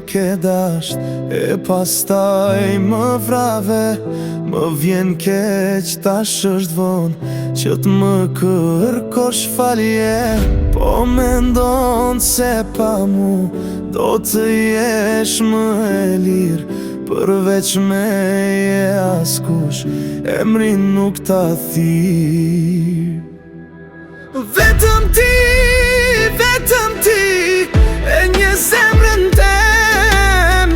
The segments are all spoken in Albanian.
ke dasht, e pastaj më vrave. Më vjen keq tash është vonë që t'më kërkosh falje. Po mendon se pa mu do të jesh më e lirë, përveç meje askush emrin nuk ta thirr. Vetëm ti e një zemrën tem,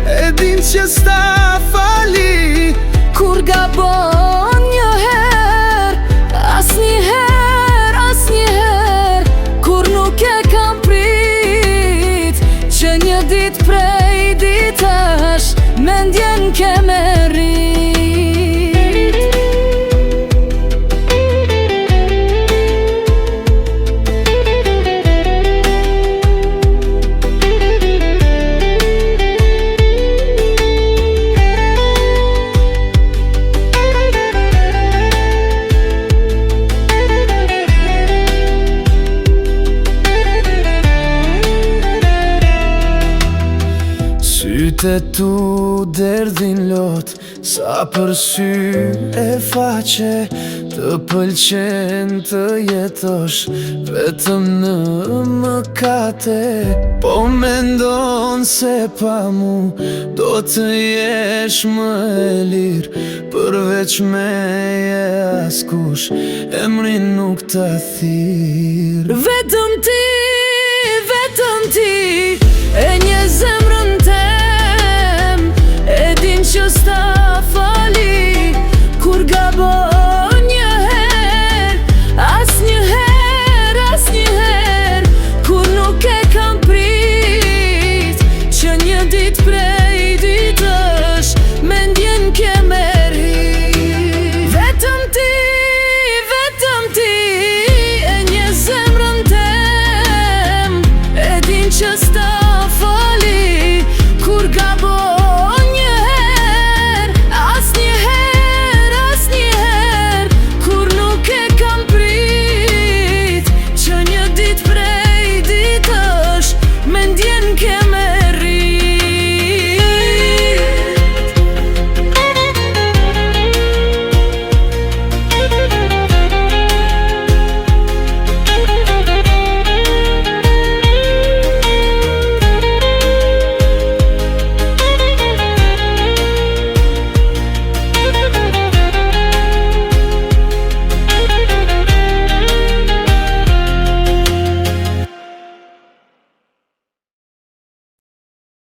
e din që s'ta fali kur gabon një her, asnjëher, kur nuk e kam prit që një dit prej ditësh mendjen ke me rrit. Sytë tu derdhin lot, sa për sy e faqe. Të pëlqen të jetosh vetëm në mëkate. Po mendon se pa mu do të jesh më e lirë, përveç meje askush emrin nuk ta thirr. Vetëm ti